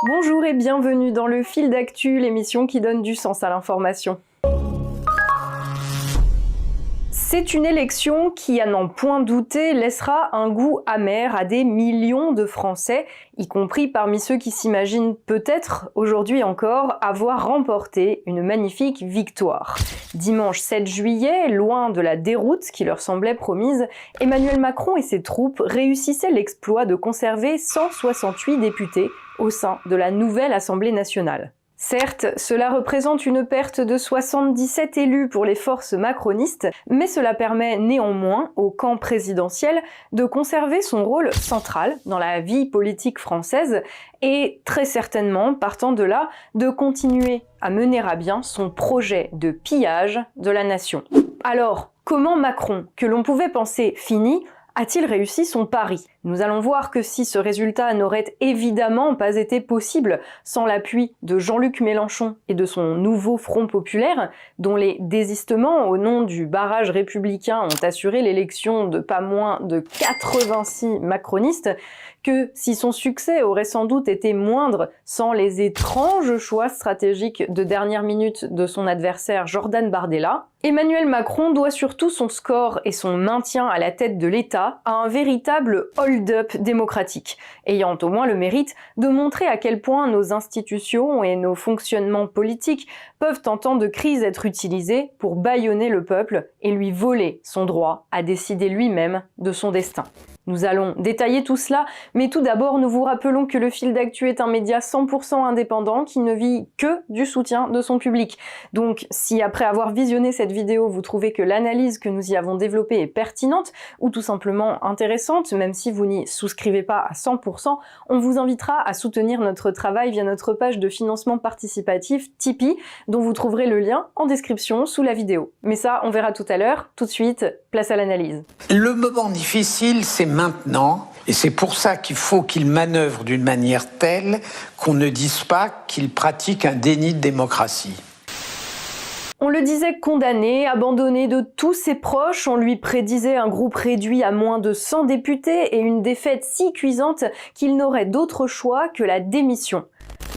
Bonjour et bienvenue dans le Fil d'actu, l'émission qui donne du sens à l'information. C'est une élection qui, à n'en point douter, laissera un goût amer à des millions de Français, y compris parmi ceux qui s'imaginent peut-être, aujourd'hui encore, avoir remporté une magnifique victoire. Dimanche 7 juillet, loin de la déroute qui leur semblait promise, Emmanuel Macron et ses troupes réussissaient l'exploit de conserver 168 députés au sein de la nouvelle Assemblée nationale. Certes, cela représente une perte de 77 élus pour les forces macronistes, mais cela permet néanmoins au camp présidentiel de conserver son rôle central dans la vie politique française et très certainement, partant de là, de continuer à mener à bien son projet de pillage de la nation. Alors, comment Macron, que l'on pouvait penser fini, a-t-il réussi son pari? Nous allons voir que si ce résultat n'aurait évidemment pas été possible sans l'appui de Jean-Luc Mélenchon et de son nouveau Front populaire, dont les désistements au nom du barrage républicain ont assuré l'élection de pas moins de 86 macronistes, que si son succès aurait sans doute été moindre sans les étranges choix stratégiques de dernière minute de son adversaire Jordan Bardella, Emmanuel Macron doit surtout son score et son maintien à la tête de l'État à un véritable hold-up démocratique, ayant au moins le mérite de montrer à quel point nos institutions et nos fonctionnements politiques peuvent en temps de crise être utilisés pour bâillonner le peuple et lui voler son droit à décider lui-même de son destin. Nous allons détailler tout cela, mais tout d'abord nous vous rappelons que le Fil d'actu est un média 100% indépendant qui ne vit que du soutien de son public. Donc si après avoir visionné cette vidéo vous trouvez que l'analyse que nous y avons développée est pertinente ou tout simplement intéressante, même si vous n'y souscrivez pas à 100%, on vous invitera à soutenir notre travail via notre page de financement participatif Tipeee, dont vous trouverez le lien en description sous la vidéo. Mais ça, on verra tout à l'heure. Tout de suite, place à l'analyse. Le moment difficile, c'est maintenant, et c'est pour ça qu'il faut qu'il manœuvre d'une manière telle qu'on ne dise pas qu'il pratique un déni de démocratie. On le disait condamné, abandonné de tous ses proches, on lui prédisait un groupe réduit à moins de 100 députés et une défaite si cuisante qu'il n'aurait d'autre choix que la démission.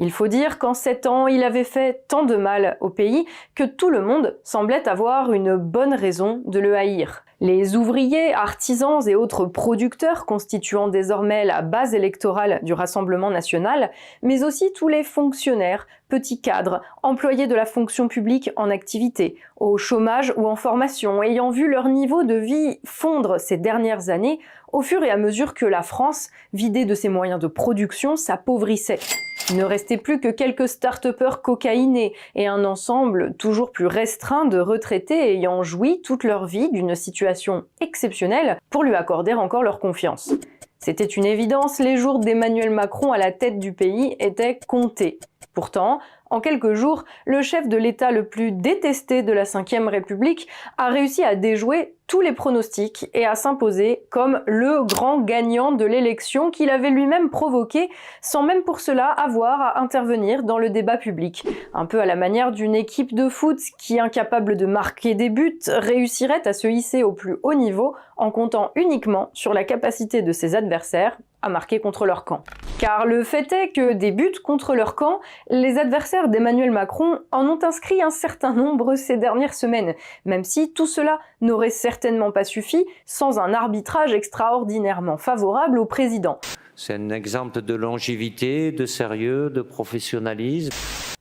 Il faut dire qu'en 7 ans, il avait fait tant de mal au pays que tout le monde semblait avoir une bonne raison de le haïr. Les ouvriers, artisans et autres producteurs constituant désormais la base électorale du Rassemblement national, mais aussi tous les fonctionnaires, petits cadres, employés de la fonction publique en activité, au chômage ou en formation, ayant vu leur niveau de vie fondre ces dernières années au fur et à mesure que la France, vidée de ses moyens de production, s'appauvrissait. Il ne restait plus que quelques start-upers cocaïnés et un ensemble toujours plus restreint de retraités ayant joui toute leur vie d'une situation exceptionnelle pour lui accorder encore leur confiance. C'était une évidence, les jours d'Emmanuel Macron à la tête du pays étaient comptés. Pourtant, en quelques jours, le chef de l'État le plus détesté de la Ve République a réussi à déjouer tous les pronostics et à s'imposer comme le grand gagnant de l'élection qu'il avait lui-même provoquée, sans même pour cela avoir à intervenir dans le débat public. Un peu à la manière d'une équipe de foot qui, incapable de marquer des buts, réussirait à se hisser au plus haut niveau en comptant uniquement sur la capacité de ses adversaires à marquer contre leur camp. Car le fait est que des buts contre leur camp, les adversaires d'Emmanuel Macron en ont inscrit un certain nombre ces dernières semaines, même si tout cela n'aurait certainement pas suffi sans un arbitrage extraordinairement favorable au président. C'est un exemple de longévité, de sérieux, de professionnalisme.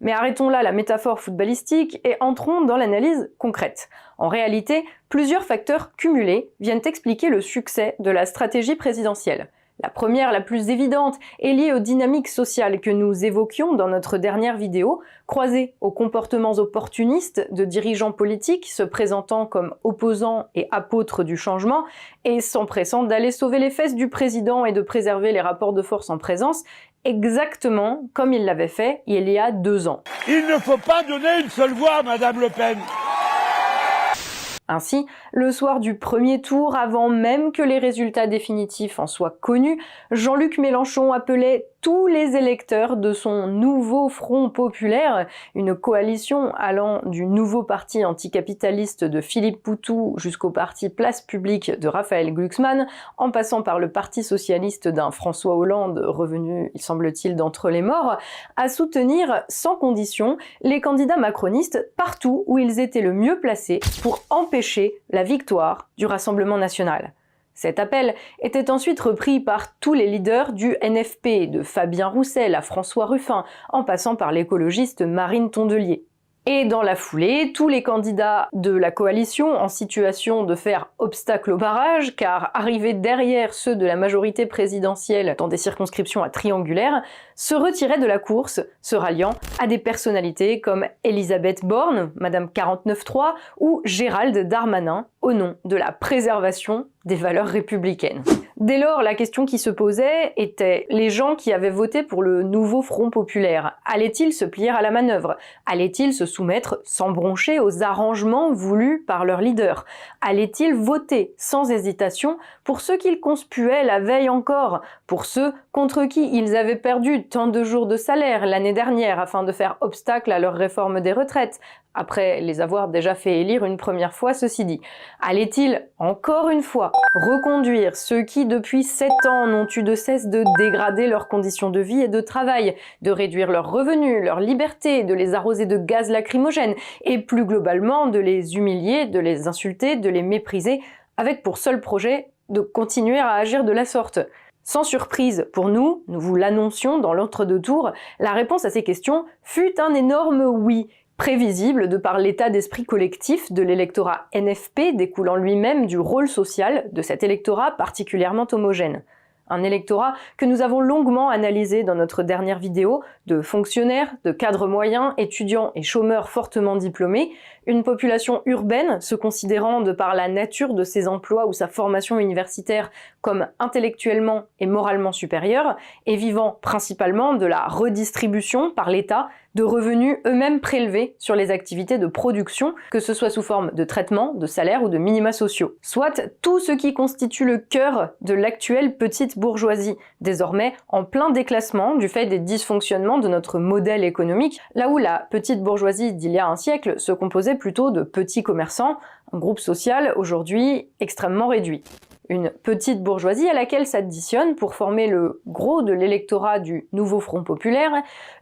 Mais arrêtons là la métaphore footballistique et entrons dans l'analyse concrète. En réalité, plusieurs facteurs cumulés viennent expliquer le succès de la stratégie présidentielle. La première, la plus évidente, est liée aux dynamiques sociales que nous évoquions dans notre dernière vidéo, croisée aux comportements opportunistes de dirigeants politiques se présentant comme opposants et apôtres du changement et s'empressant d'aller sauver les fesses du président et de préserver les rapports de force en présence, exactement comme il l'avait fait il y a 2 ans. Il ne faut pas donner une seule voix à Madame Le Pen. Ainsi, le soir du premier tour, avant même que les résultats définitifs en soient connus, Jean-Luc Mélenchon appelait tous les électeurs de son nouveau Front populaire, une coalition allant du nouveau parti anticapitaliste de Philippe Poutou jusqu'au parti Place Publique de Raphaël Glucksmann, en passant par le parti socialiste d'un François Hollande revenu, il semble-t-il, d'entre les morts, à soutenir sans condition les candidats macronistes partout où ils étaient le mieux placés pour empêcher la victoire du Rassemblement national. Cet appel était ensuite repris par tous les leaders du NFP, de Fabien Roussel à François Ruffin, en passant par l'écologiste Marine Tondelier. Et dans la foulée, tous les candidats de la coalition en situation de faire obstacle au barrage, car arrivés derrière ceux de la majorité présidentielle dans des circonscriptions à triangulaires, se retiraient de la course, se ralliant à des personnalités comme Elisabeth Borne, Madame 49.3, ou Gérald Darmanin, au nom de la préservation des valeurs républicaines. Dès lors, la question qui se posait était: les gens qui avaient voté pour le nouveau Front populaire, allaient-ils se plier à la manœuvre? Allaient-ils se soumettre sans broncher aux arrangements voulus par leur leader? Allaient-ils voter sans hésitation pour ceux qu'ils conspuaient la veille encore, pour ceux contre qui ils avaient perdu tant de jours de salaire l'année dernière afin de faire obstacle à leur réforme des retraites, après les avoir déjà fait élire une première fois, ceci dit? Allait-il, encore une fois, reconduire ceux qui, depuis 7 ans, n'ont eu de cesse de dégrader leurs conditions de vie et de travail, de réduire leurs revenus, leur liberté, de les arroser de gaz lacrymogène, et plus globalement de les humilier, de les insulter, de les mépriser, avec pour seul projet de continuer à agir de la sorte? Sans surprise pour nous, nous vous l'annoncions dans l'entre-deux tours, la réponse à ces questions fut un énorme oui, prévisible de par l'état d'esprit collectif de l'électorat NFP découlant lui-même du rôle social de cet électorat particulièrement homogène. Un électorat que nous avons longuement analysé dans notre dernière vidéo, de fonctionnaires, de cadres moyens, étudiants et chômeurs fortement diplômés, une population urbaine se considérant de par la nature de ses emplois ou sa formation universitaire comme intellectuellement et moralement supérieure, et vivant principalement de la redistribution par l'État de revenus eux-mêmes prélevés sur les activités de production, que ce soit sous forme de traitement, de salaire ou de minima sociaux. Soit tout ce qui constitue le cœur de l'actuelle petite bourgeoisie, désormais en plein déclassement du fait des dysfonctionnements de notre modèle économique, là où la petite bourgeoisie d'il y a un siècle se composait plutôt de petits commerçants, un groupe social aujourd'hui extrêmement réduit. Une petite bourgeoisie à laquelle s'additionne, pour former le gros de l'électorat du nouveau Front populaire,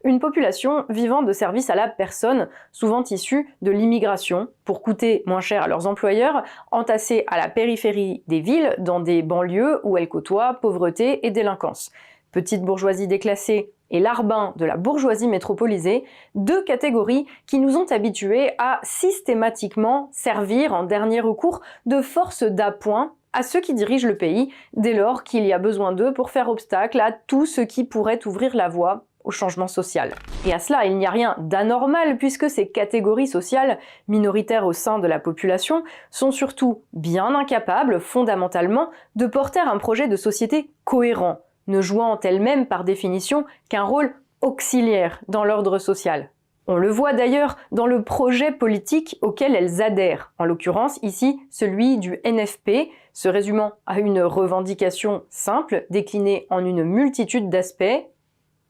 une population vivant de services à la personne, souvent issue de l'immigration, pour coûter moins cher à leurs employeurs, entassés à la périphérie des villes, dans des banlieues où elles côtoient pauvreté et délinquance. Petite bourgeoisie déclassée et larbin de la bourgeoisie métropolisée, deux catégories qui nous ont habitués à systématiquement servir en dernier recours de force d'appoint à ceux qui dirigent le pays, dès lors qu'il y a besoin d'eux pour faire obstacle à tout ce qui pourrait ouvrir la voie au changement social. Et à cela, il n'y a rien d'anormal puisque ces catégories sociales, minoritaires au sein de la population, sont surtout bien incapables, fondamentalement, de porter un projet de société cohérent, ne jouant elles-mêmes par définition qu'un rôle auxiliaire dans l'ordre social. On le voit d'ailleurs dans le projet politique auquel elles adhèrent, en l'occurrence ici celui du NFP, se résumant à une revendication simple déclinée en une multitude d'aspects: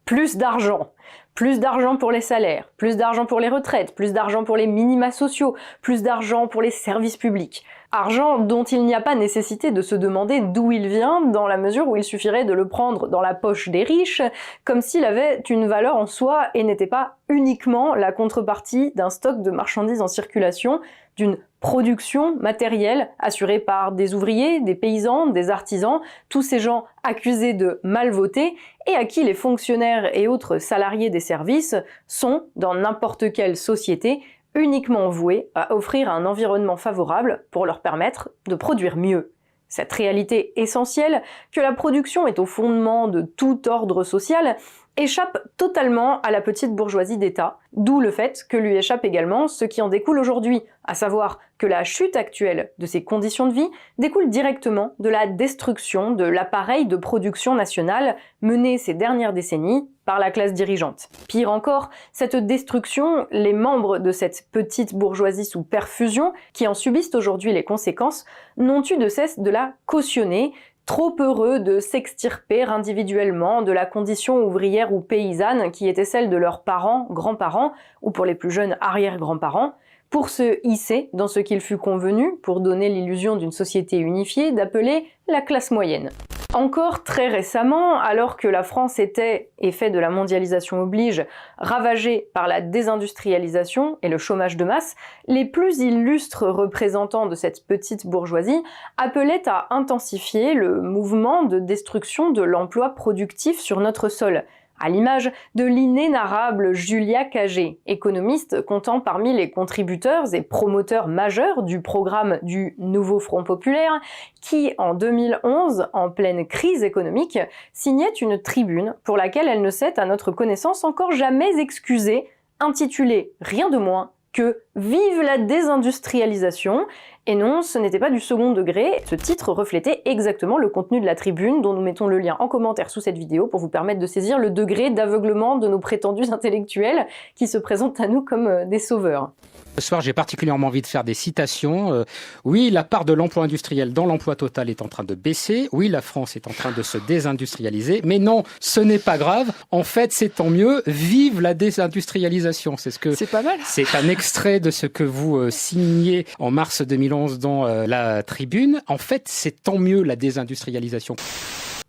plus d'argent. Plus d'argent pour les salaires, plus d'argent pour les retraites, plus d'argent pour les minima sociaux, plus d'argent pour les services publics. Argent dont il n'y a pas nécessité de se demander d'où il vient, dans la mesure où il suffirait de le prendre dans la poche des riches, comme s'il avait une valeur en soi et n'était pas uniquement la contrepartie d'un stock de marchandises en circulation, d'une production matérielle assurée par des ouvriers, des paysans, des artisans, tous ces gens accusés de mal voter et à qui les fonctionnaires et autres salariés des services sont, dans n'importe quelle société, uniquement voués à offrir un environnement favorable pour leur permettre de produire mieux. Cette réalité essentielle, que la production est au fondement de tout ordre social, échappe totalement à la petite bourgeoisie d'État, d'où le fait que lui échappe également ce qui en découle aujourd'hui, à savoir que la chute actuelle de ses conditions de vie découle directement de la destruction de l'appareil de production nationale mené ces dernières décennies par la classe dirigeante. Pire encore, cette destruction, les membres de cette petite bourgeoisie sous perfusion, qui en subissent aujourd'hui les conséquences, n'ont eu de cesse de la cautionner, trop heureux de s'extirper individuellement de la condition ouvrière ou paysanne qui était celle de leurs parents, grands-parents, ou pour les plus jeunes arrière-grands-parents, pour se hisser dans ce qu'il fut convenu, pour donner l'illusion d'une société unifiée, d'appeler la classe moyenne. Encore très récemment, alors que la France était, effet de la mondialisation oblige, ravagée par la désindustrialisation et le chômage de masse, les plus illustres représentants de cette petite bourgeoisie appelaient à intensifier le mouvement de destruction de l'emploi productif sur notre sol, à l'image de l'inénarrable Julia Cagé, économiste comptant parmi les contributeurs et promoteurs majeurs du programme du Nouveau Front Populaire, qui, en 2011, en pleine crise économique, signait une tribune pour laquelle elle ne s'est, à notre connaissance, encore jamais excusée, intitulée rien de moins que « Vive la désindustrialisation !» Et non, ce n'était pas du second degré, ce titre reflétait exactement le contenu de la tribune dont nous mettons le lien en commentaire sous cette vidéo pour vous permettre de saisir le degré d'aveuglement de nos prétendus intellectuels qui se présentent à nous comme des sauveurs. Ce soir, j'ai particulièrement envie de faire des citations. Oui, la part de l'emploi industriel dans l'emploi total est en train de baisser. Oui, la France est en train de se désindustrialiser. Mais non, ce n'est pas grave. En fait, c'est tant mieux. Vive la désindustrialisation. C'est pas mal. C'est un extrait de ce que vous signez en mars 2011 dans la tribune. En fait, c'est tant mieux la désindustrialisation.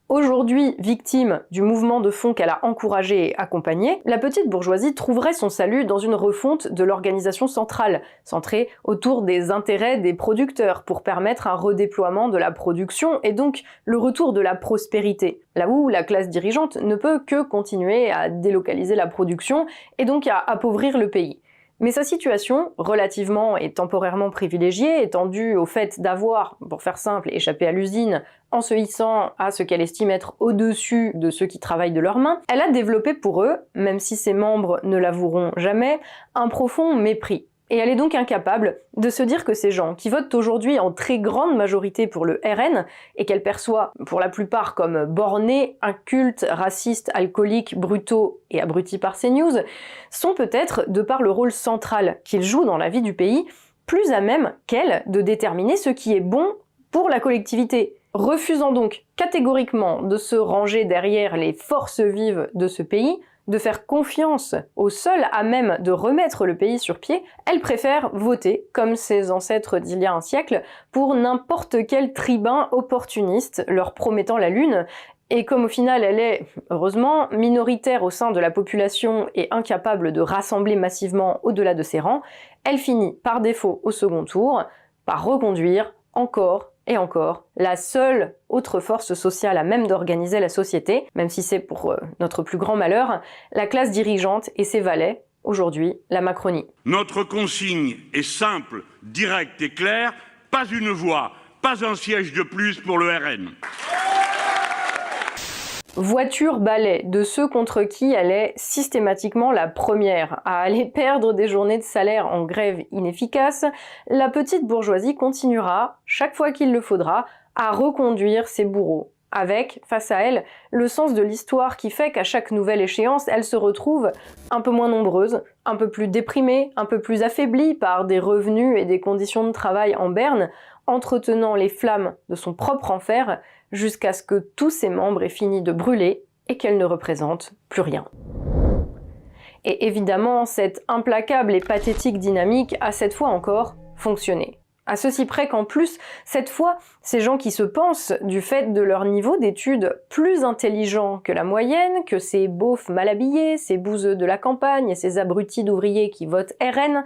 Aujourd'hui, victime du mouvement de fond qu'elle a encouragé et accompagné, la petite bourgeoisie trouverait son salut dans une refonte de l'organisation centrale, centrée autour des intérêts des producteurs pour permettre un redéploiement de la production et donc le retour de la prospérité, là où la classe dirigeante ne peut que continuer à délocaliser la production et donc à appauvrir le pays. Mais sa situation, relativement et temporairement privilégiée, étant due au fait d'avoir, pour faire simple, échappé à l'usine en se hissant à ce qu'elle estime être au-dessus de ceux qui travaillent de leurs mains, elle a développé pour eux, même si ses membres ne l'avoueront jamais, un profond mépris. Et elle est donc incapable de se dire que ces gens qui votent aujourd'hui en très grande majorité pour le RN, et qu'elle perçoit pour la plupart comme bornés, incultes, racistes, alcooliques, brutaux et abrutis par CNews, sont peut-être, de par le rôle central qu'ils jouent dans la vie du pays, plus à même qu'elle de déterminer ce qui est bon pour la collectivité. Refusant donc catégoriquement de se ranger derrière les forces vives de ce pays, de faire confiance aux seuls à même de remettre le pays sur pied, elle préfère voter, comme ses ancêtres d'il y a un siècle, pour n'importe quel tribun opportuniste leur promettant la lune, et comme au final elle est, heureusement, minoritaire au sein de la population et incapable de rassembler massivement au-delà de ses rangs, elle finit par défaut au second tour, par reconduire encore et encore, la seule autre force sociale à même d'organiser la société, même si c'est pour notre plus grand malheur, la classe dirigeante et ses valets, aujourd'hui la Macronie. Notre consigne est simple, directe et claire, pas une voix, pas un siège de plus pour le RN. Voiture-balai de ceux contre qui elle est systématiquement la première à aller perdre des journées de salaire en grève inefficace, la petite bourgeoisie continuera, chaque fois qu'il le faudra, à reconduire ses bourreaux. Avec, face à elle, le sens de l'histoire qui fait qu'à chaque nouvelle échéance, elle se retrouve un peu moins nombreuse, un peu plus déprimée, un peu plus affaiblie par des revenus et des conditions de travail en berne, entretenant les flammes de son propre enfer, jusqu'à ce que tous ses membres aient fini de brûler et qu'elle ne représente plus rien. Et évidemment, cette implacable et pathétique dynamique a cette fois encore fonctionné. À ceci près qu'en plus, cette fois, ces gens qui se pensent, du fait de leur niveau d'études plus intelligents que la moyenne, que ces beaufs mal habillés, ces bouseux de la campagne et ces abrutis d'ouvriers qui votent RN,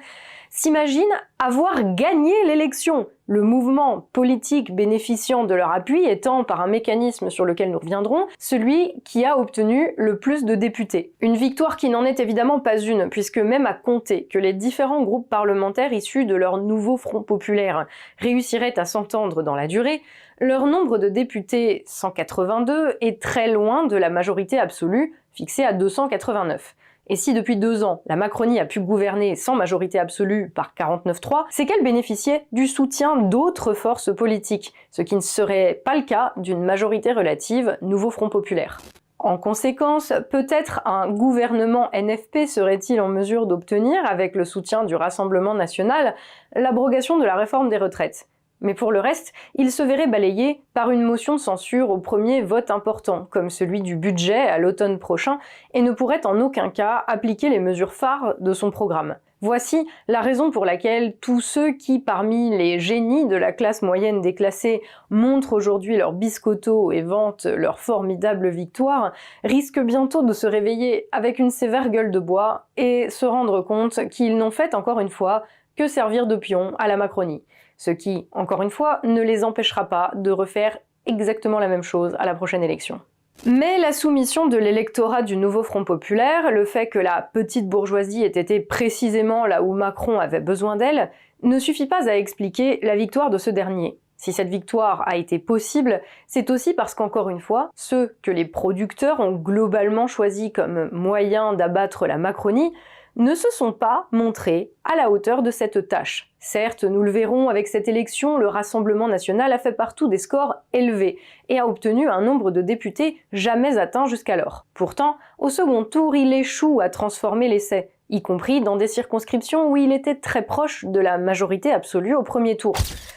s'imaginent avoir gagné l'élection, le mouvement politique bénéficiant de leur appui étant, par un mécanisme sur lequel nous reviendrons, celui qui a obtenu le plus de députés. Une victoire qui n'en est évidemment pas une, puisque même à compter que les différents groupes parlementaires issus de leur nouveau Front populaire réussiraient à s'entendre dans la durée, leur nombre de députés, 182, est très loin de la majorité absolue, fixé à 289. Et si depuis 2 ans, la Macronie a pu gouverner sans majorité absolue par 49-3, c'est qu'elle bénéficiait du soutien d'autres forces politiques, ce qui ne serait pas le cas d'une majorité relative Nouveau Front Populaire. En conséquence, peut-être un gouvernement NFP serait-il en mesure d'obtenir, avec le soutien du Rassemblement national, l'abrogation de la réforme des retraites. Mais pour le reste, il se verrait balayé par une motion de censure au premier vote important, comme celui du budget à l'automne prochain, et ne pourrait en aucun cas appliquer les mesures phares de son programme. Voici la raison pour laquelle tous ceux qui, parmi les génies de la classe moyenne déclassée, montrent aujourd'hui leur biscotto et vantent leur formidable victoire, risquent bientôt de se réveiller avec une sévère gueule de bois et se rendre compte qu'ils n'ont fait encore une fois que servir de pion à la Macronie. Ce qui, encore une fois, ne les empêchera pas de refaire exactement la même chose à la prochaine élection. Mais la soumission de l'électorat du Nouveau Front Populaire, le fait que la petite bourgeoisie ait été précisément là où Macron avait besoin d'elle, ne suffit pas à expliquer la victoire de ce dernier. Si cette victoire a été possible, c'est aussi parce qu'encore une fois, ceux que les producteurs ont globalement choisis comme moyen d'abattre la Macronie ne se sont pas montrés à la hauteur de cette tâche. Certes, nous le verrons avec cette élection, le Rassemblement national a fait partout des scores élevés et a obtenu un nombre de députés jamais atteint jusqu'alors. Pourtant, au second tour, il échoue à transformer l'essai, y compris dans des circonscriptions où il était très proche de la majorité absolue au premier tour.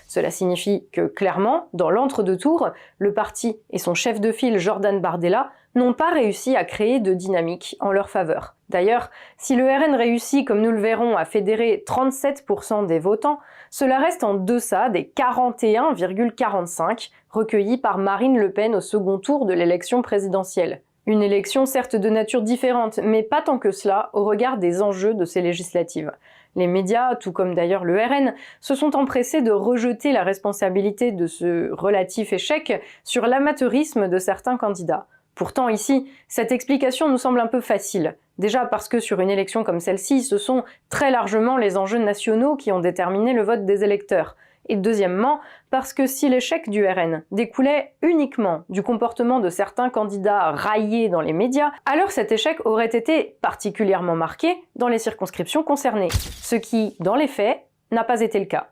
Cela signifie que, clairement, dans l'entre-deux tours, le parti et son chef de file Jordan Bardella n'ont pas réussi à créer de dynamique en leur faveur. D'ailleurs, si le RN réussit, comme nous le verrons, à fédérer 37% des votants, cela reste en deçà des 41,45 recueillis par Marine Le Pen au second tour de l'élection présidentielle. Une élection certes de nature différente, mais pas tant que cela au regard des enjeux de ces législatives. Les médias, tout comme d'ailleurs le RN, se sont empressés de rejeter la responsabilité de ce relatif échec sur l'amateurisme de certains candidats. Pourtant ici, cette explication nous semble un peu facile. Déjà parce que sur une élection comme celle-ci, ce sont très largement les enjeux nationaux qui ont déterminé le vote des électeurs. Et deuxièmement, parce que si l'échec du RN découlait uniquement du comportement de certains candidats raillés dans les médias, alors cet échec aurait été particulièrement marqué dans les circonscriptions concernées, ce qui, dans les faits, n'a pas été le cas.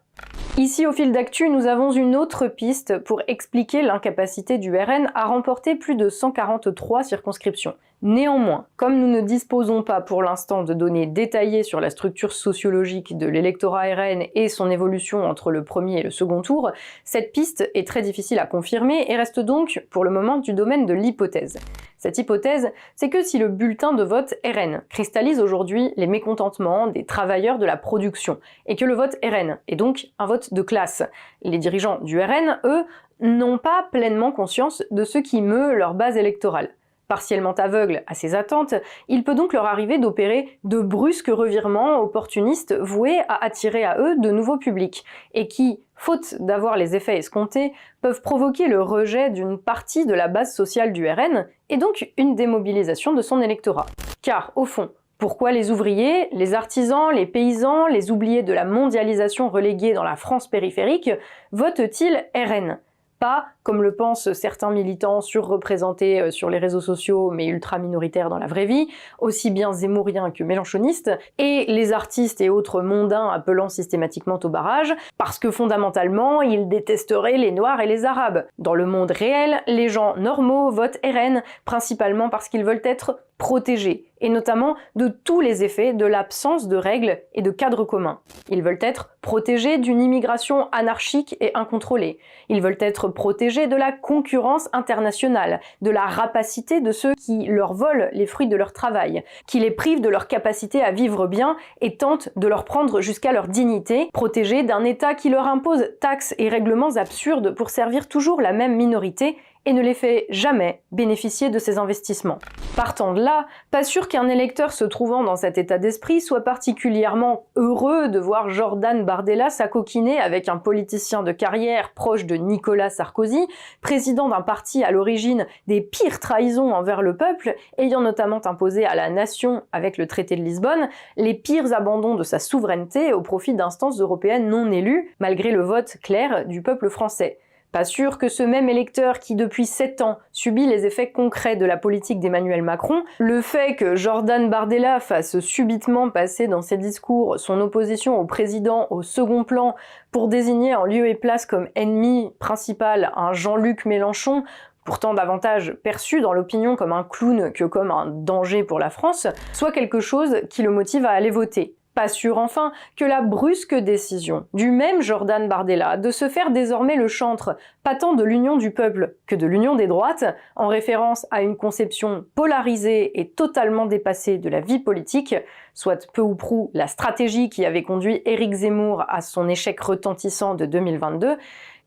Ici, au fil d'actu, nous avons une autre piste pour expliquer l'incapacité du RN à remporter plus de 143 circonscriptions. Néanmoins, comme nous ne disposons pas pour l'instant de données détaillées sur la structure sociologique de l'électorat RN et son évolution entre le premier et le second tour, cette piste est très difficile à confirmer et reste donc pour le moment du domaine de l'hypothèse. Cette hypothèse, c'est que si le bulletin de vote RN cristallise aujourd'hui les mécontentements des travailleurs de la production, et que le vote RN est donc un vote de classe, les dirigeants du RN, eux, n'ont pas pleinement conscience de ce qui meut leur base électorale. Partiellement aveugles à ces attentes, il peut donc leur arriver d'opérer de brusques revirements opportunistes voués à attirer à eux de nouveaux publics, et qui, faute d'avoir les effets escomptés, peuvent provoquer le rejet d'une partie de la base sociale du RN, et donc une démobilisation de son électorat. Car, au fond, pourquoi les ouvriers, les artisans, les paysans, les oubliés de la mondialisation relégués dans la France périphérique, votent-ils RN ? Pas, comme le pensent certains militants surreprésentés sur les réseaux sociaux mais ultra minoritaires dans la vraie vie, aussi bien zémouriens que mélenchonistes, et les artistes et autres mondains appelant systématiquement au barrage, parce que fondamentalement, ils détesteraient les Noirs et les Arabes. Dans le monde réel, les gens normaux votent RN, principalement parce qu'ils veulent être protégés, et notamment de tous les effets de l'absence de règles et de cadres communs. Ils veulent être protégés d'une immigration anarchique et incontrôlée. Ils veulent être protégés de la concurrence internationale, de la rapacité de ceux qui leur volent les fruits de leur travail, qui les privent de leur capacité à vivre bien et tentent de leur prendre jusqu'à leur dignité, protégés d'un État qui leur impose taxes et règlements absurdes pour servir toujours la même minorité et ne les fait jamais bénéficier de ces investissements. Partant de là, pas sûr qu'un électeur se trouvant dans cet état d'esprit soit particulièrement heureux de voir Jordan Bardella s'acoquiner avec un politicien de carrière proche de Nicolas Sarkozy, président d'un parti à l'origine des pires trahisons envers le peuple, ayant notamment imposé à la nation, avec le traité de Lisbonne, les pires abandons de sa souveraineté au profit d'instances européennes non élues, malgré le vote clair du peuple français. Pas sûr que ce même électeur qui depuis 7 ans subit les effets concrets de la politique d'Emmanuel Macron, le fait que Jordan Bardella fasse subitement passer dans ses discours son opposition au président au second plan pour désigner en lieu et place comme ennemi principal un Jean-Luc Mélenchon, pourtant davantage perçu dans l'opinion comme un clown que comme un danger pour la France, soit quelque chose qui le motive à aller voter. Pas sûr enfin que la brusque décision du même Jordan Bardella de se faire désormais le chantre, pas tant de l'union du peuple que de l'union des droites, en référence à une conception polarisée et totalement dépassée de la vie politique, soit peu ou prou la stratégie qui avait conduit Éric Zemmour à son échec retentissant de 2022,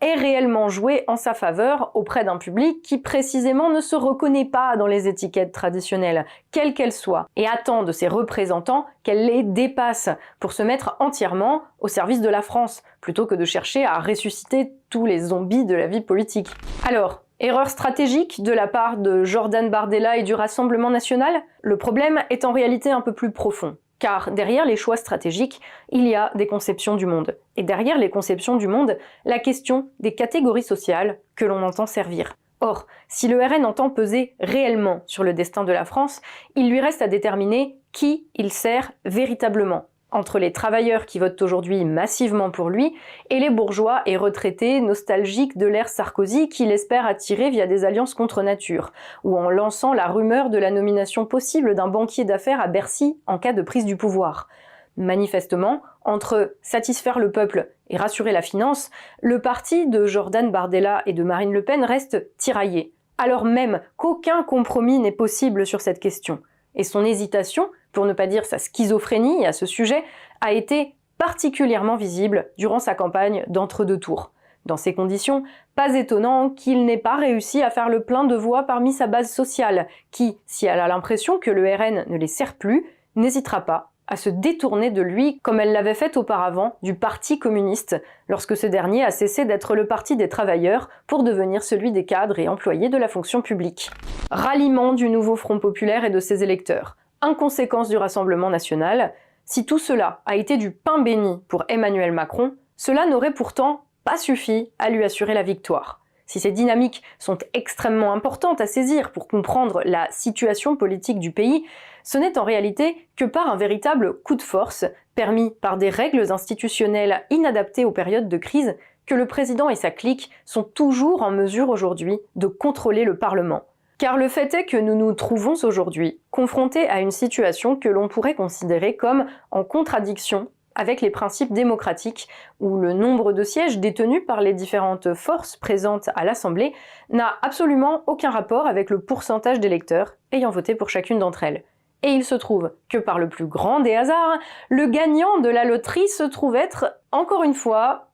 est réellement joué en sa faveur auprès d'un public qui précisément ne se reconnaît pas dans les étiquettes traditionnelles, quelles qu'elles soient, et attend de ses représentants qu'elles les dépassent pour se mettre entièrement au service de la France, plutôt que de chercher à ressusciter tous les zombies de la vie politique. Alors, erreur stratégique de la part de Jordan Bardella et du Rassemblement national? Le problème est en réalité un peu plus profond. Car derrière les choix stratégiques, il y a des conceptions du monde. Et derrière les conceptions du monde, la question des catégories sociales que l'on entend servir. Or, si le RN entend peser réellement sur le destin de la France, il lui reste à déterminer qui il sert véritablement. Entre les travailleurs qui votent aujourd'hui massivement pour lui et les bourgeois et retraités nostalgiques de l'ère Sarkozy qu'il espère attirer via des alliances contre nature, ou en lançant la rumeur de la nomination possible d'un banquier d'affaires à Bercy en cas de prise du pouvoir. Manifestement, entre satisfaire le peuple et rassurer la finance, le parti de Jordan Bardella et de Marine Le Pen reste tiraillé, alors même qu'aucun compromis n'est possible sur cette question. Et son hésitation, pour ne pas dire sa schizophrénie à ce sujet, a été particulièrement visible durant sa campagne d'entre-deux tours. Dans ces conditions, pas étonnant qu'il n'ait pas réussi à faire le plein de voix parmi sa base sociale, qui, si elle a l'impression que le RN ne les sert plus, n'hésitera pas à se détourner de lui comme elle l'avait fait auparavant du Parti communiste, lorsque ce dernier a cessé d'être le parti des travailleurs pour devenir celui des cadres et employés de la fonction publique. Ralliement du nouveau Front populaire et de ses électeurs. Inconséquence du Rassemblement national, si tout cela a été du pain béni pour Emmanuel Macron, cela n'aurait pourtant pas suffi à lui assurer la victoire. Si ces dynamiques sont extrêmement importantes à saisir pour comprendre la situation politique du pays, ce n'est en réalité que par un véritable coup de force, permis par des règles institutionnelles inadaptées aux périodes de crise, que le président et sa clique sont toujours en mesure aujourd'hui de contrôler le Parlement. Car le fait est que nous nous trouvons aujourd'hui confrontés à une situation que l'on pourrait considérer comme en contradiction avec les principes démocratiques, où le nombre de sièges détenus par les différentes forces présentes à l'Assemblée n'a absolument aucun rapport avec le pourcentage d'électeurs ayant voté pour chacune d'entre elles. Et il se trouve que par le plus grand des hasards, le gagnant de la loterie se trouve être, encore une fois,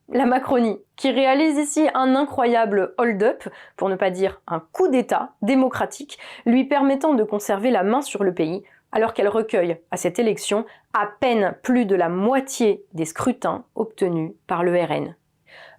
la Macronie, qui réalise ici un incroyable hold-up, pour ne pas dire un coup d'État démocratique, lui permettant de conserver la main sur le pays, alors qu'elle recueille à cette élection à peine plus de la moitié des scrutins obtenus par le RN.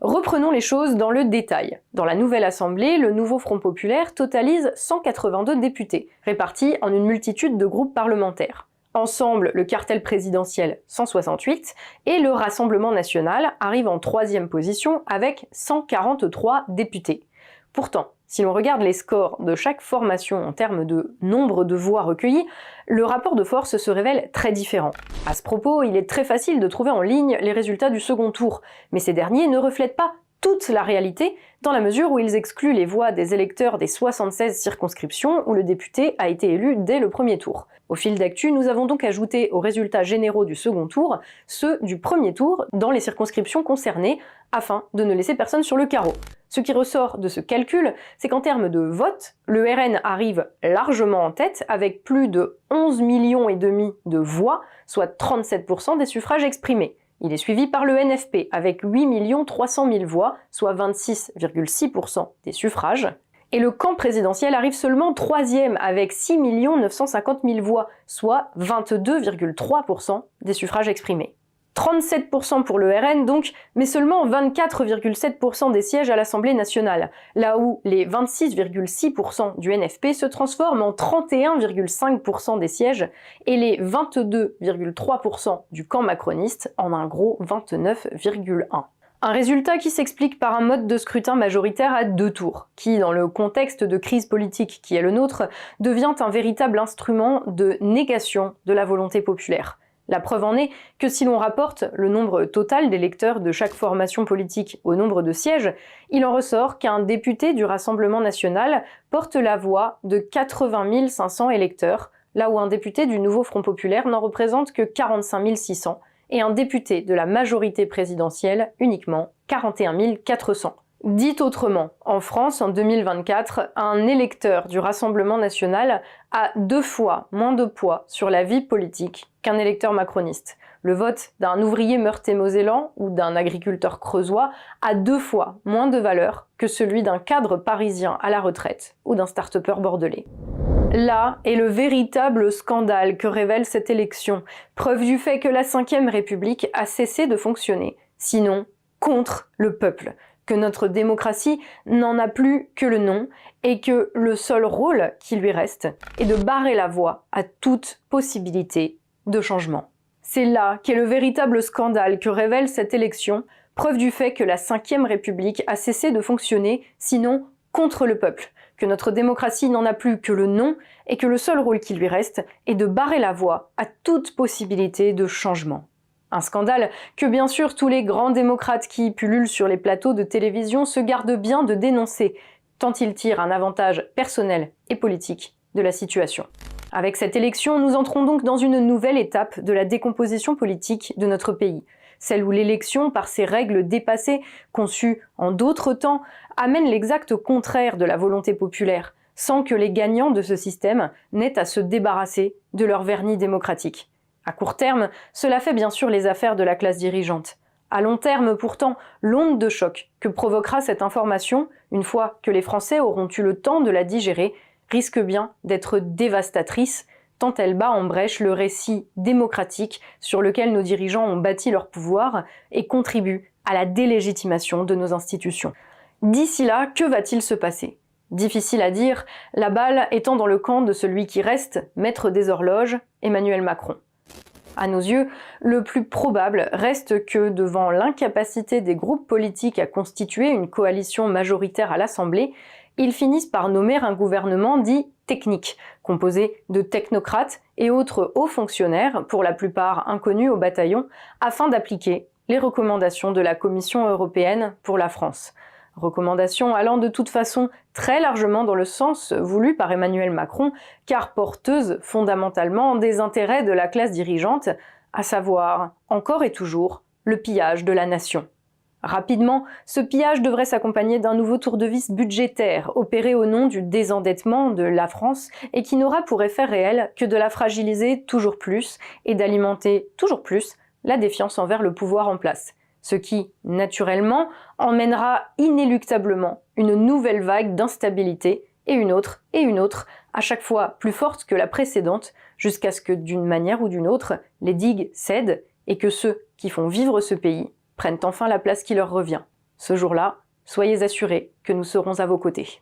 Reprenons les choses dans le détail. Dans la nouvelle Assemblée, le nouveau Front populaire totalise 182 députés, répartis en une multitude de groupes parlementaires. Ensemble, le cartel présidentiel 168 et le Rassemblement national arrivent en troisième position avec 143 députés. Pourtant, si l'on regarde les scores de chaque formation en termes de nombre de voix recueillies, le rapport de force se révèle très différent. À ce propos, il est très facile de trouver en ligne les résultats du second tour, mais ces derniers ne reflètent pas toute la réalité, dans la mesure où ils excluent les voix des électeurs des 76 circonscriptions où le député a été élu dès le premier tour. Au fil d'actu, nous avons donc ajouté aux résultats généraux du second tour ceux du premier tour dans les circonscriptions concernées, afin de ne laisser personne sur le carreau. Ce qui ressort de ce calcul, c'est qu'en termes de vote, le RN arrive largement en tête avec plus de 11,5 millions de voix, soit 37% des suffrages exprimés. Il est suivi par le NFP avec 8 300 000 voix, soit 26,6% des suffrages. Et le camp présidentiel arrive seulement troisième avec 6 950 000 voix, soit 22,3% des suffrages exprimés. 37% pour le RN donc, mais seulement 24,7% des sièges à l'Assemblée nationale, là où les 26,6% du NFP se transforment en 31,5% des sièges et les 22,3% du camp macroniste en un gros 29,1%. Un résultat qui s'explique par un mode de scrutin majoritaire à 2 tours, qui, dans le contexte de crise politique qui est le nôtre, devient un véritable instrument de négation de la volonté populaire. La preuve en est que si l'on rapporte le nombre total d'électeurs de chaque formation politique au nombre de sièges, il en ressort qu'un député du Rassemblement national porte la voix de 80 500 électeurs, là où un député du Nouveau Front populaire n'en représente que 45 600, et un député de la majorité présidentielle uniquement 41 400. Dit autrement, en France, en 2024, un électeur du Rassemblement national a 2 fois moins de poids sur la vie politique qu'un électeur macroniste. Le vote d'un ouvrier meurthe-et-mosellan ou d'un agriculteur creusois a 2 fois moins de valeur que celui d'un cadre parisien à la retraite ou d'un start-upper bordelais. Là est le véritable scandale que révèle cette élection, preuve du fait que la Ve République a cessé de fonctionner, sinon contre le peuple, que notre démocratie n'en a plus que le nom et que le seul rôle qui lui reste est de barrer la voie à toute possibilité de changement. C'est là qu'est le véritable scandale que révèle cette élection, preuve du fait que la Ve République a cessé de fonctionner, sinon contre le peuple, que notre démocratie n'en a plus que le nom et que le seul rôle qui lui reste est de barrer la voie à toute possibilité de changement. Un scandale que bien sûr tous les grands démocrates qui pullulent sur les plateaux de télévision se gardent bien de dénoncer, tant ils tirent un avantage personnel et politique de la situation. Avec cette élection, nous entrons donc dans une nouvelle étape de la décomposition politique de notre pays. Celle où l'élection, par ses règles dépassées, conçues en d'autres temps, amène l'exact contraire de la volonté populaire, sans que les gagnants de ce système n'aient à se débarrasser de leur vernis démocratique. À court terme, cela fait bien sûr les affaires de la classe dirigeante. À long terme, pourtant, l'onde de choc que provoquera cette information, une fois que les Français auront eu le temps de la digérer, risque bien d'être dévastatrice, tant elle bat en brèche le récit démocratique sur lequel nos dirigeants ont bâti leur pouvoir et contribue à la délégitimation de nos institutions. D'ici là, que va-t-il se passer ? Difficile à dire, la balle étant dans le camp de celui qui reste maître des horloges, Emmanuel Macron. À nos yeux, le plus probable reste que, devant l'incapacité des groupes politiques à constituer une coalition majoritaire à l'Assemblée, ils finissent par nommer un gouvernement dit technique, composé de technocrates et autres hauts fonctionnaires, pour la plupart inconnus au bataillon, afin d'appliquer les recommandations de la Commission européenne pour la France. Recommandations allant de toute façon très largement dans le sens voulu par Emmanuel Macron, car porteuses fondamentalement des intérêts de la classe dirigeante, à savoir, encore et toujours, le pillage de la nation. Rapidement, ce pillage devrait s'accompagner d'un nouveau tour de vis budgétaire, opéré au nom du désendettement de la France et qui n'aura pour effet réel que de la fragiliser toujours plus et d'alimenter toujours plus la défiance envers le pouvoir en place. Ce qui, naturellement, emmènera inéluctablement une nouvelle vague d'instabilité et une autre, à chaque fois plus forte que la précédente, jusqu'à ce que, d'une manière ou d'une autre, les digues cèdent et que ceux qui font vivre ce pays prennent enfin la place qui leur revient. Ce jour-là, soyez assurés que nous serons à vos côtés.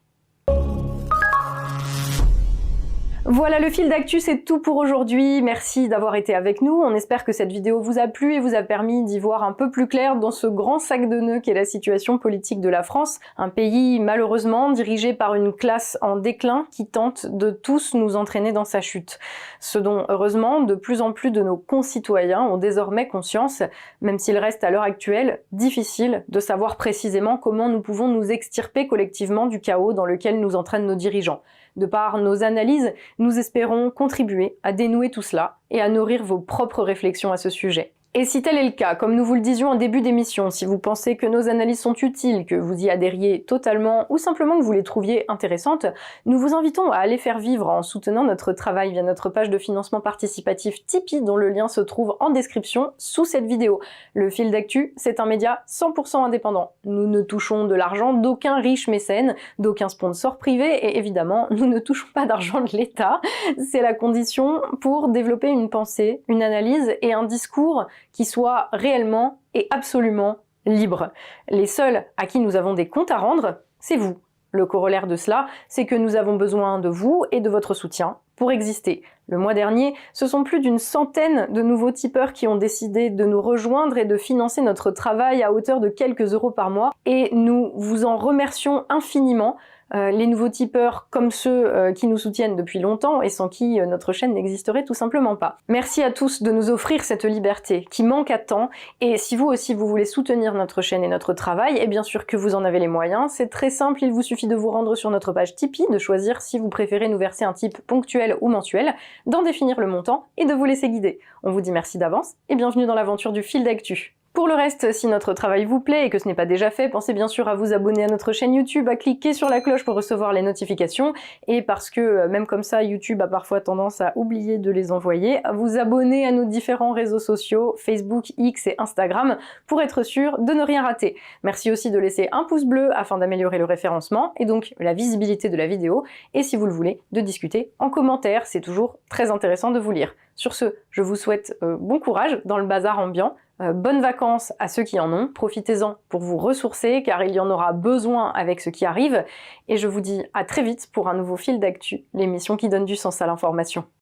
Voilà, le fil d'actu, c'est tout pour aujourd'hui. Merci d'avoir été avec nous. On espère que cette vidéo vous a plu et vous a permis d'y voir un peu plus clair dans ce grand sac de nœuds qu'est la situation politique de la France. Un pays, malheureusement, dirigé par une classe en déclin qui tente de tous nous entraîner dans sa chute. Ce dont, heureusement, de plus en plus de nos concitoyens ont désormais conscience, même s'il reste à l'heure actuelle difficile de savoir précisément comment nous pouvons nous extirper collectivement du chaos dans lequel nous entraînent nos dirigeants. De par nos analyses, nous espérons contribuer à dénouer tout cela et à nourrir vos propres réflexions à ce sujet. Et si tel est le cas, comme nous vous le disions en début d'émission, si vous pensez que nos analyses sont utiles, que vous y adhériez totalement ou simplement que vous les trouviez intéressantes, nous vous invitons à aller faire vivre en soutenant notre travail via notre page de financement participatif Tipeee dont le lien se trouve en description sous cette vidéo. Le fil d'actu, c'est un média 100% indépendant. Nous ne touchons de l'argent d'aucun riche mécène, d'aucun sponsor privé et évidemment, nous ne touchons pas d'argent de l'État. C'est la condition pour développer une pensée, une analyse et un discours qui soit réellement et absolument libre. Les seuls à qui nous avons des comptes à rendre, c'est vous. Le corollaire de cela, c'est que nous avons besoin de vous et de votre soutien pour exister. Le mois dernier, ce sont plus d'une centaine de nouveaux tipeurs qui ont décidé de nous rejoindre et de financer notre travail à hauteur de quelques euros par mois. Et nous vous en remercions infiniment. Les nouveaux tipeurs comme ceux qui nous soutiennent depuis longtemps et sans qui notre chaîne n'existerait tout simplement pas. Merci à tous de nous offrir cette liberté qui manque à tant, et si vous aussi vous voulez soutenir notre chaîne et notre travail, et bien sûr que vous en avez les moyens, c'est très simple, il vous suffit de vous rendre sur notre page Tipeee, de choisir si vous préférez nous verser un tip ponctuel ou mensuel, d'en définir le montant et de vous laisser guider. On vous dit merci d'avance et bienvenue dans l'aventure du fil d'actu. Pour le reste, si notre travail vous plaît et que ce n'est pas déjà fait, pensez bien sûr à vous abonner à notre chaîne YouTube, à cliquer sur la cloche pour recevoir les notifications, et parce que même comme ça, YouTube a parfois tendance à oublier de les envoyer, à vous abonner à nos différents réseaux sociaux, Facebook, X et Instagram, pour être sûr de ne rien rater. Merci aussi de laisser un pouce bleu afin d'améliorer le référencement, et donc la visibilité de la vidéo, et si vous le voulez, de discuter en commentaire, c'est toujours très intéressant de vous lire. Sur ce, je vous souhaite bon courage dans le bazar ambiant, bonnes vacances à ceux qui en ont, profitez-en pour vous ressourcer car il y en aura besoin avec ce qui arrive, et je vous dis à très vite pour un nouveau fil d'actu, l'émission qui donne du sens à l'information.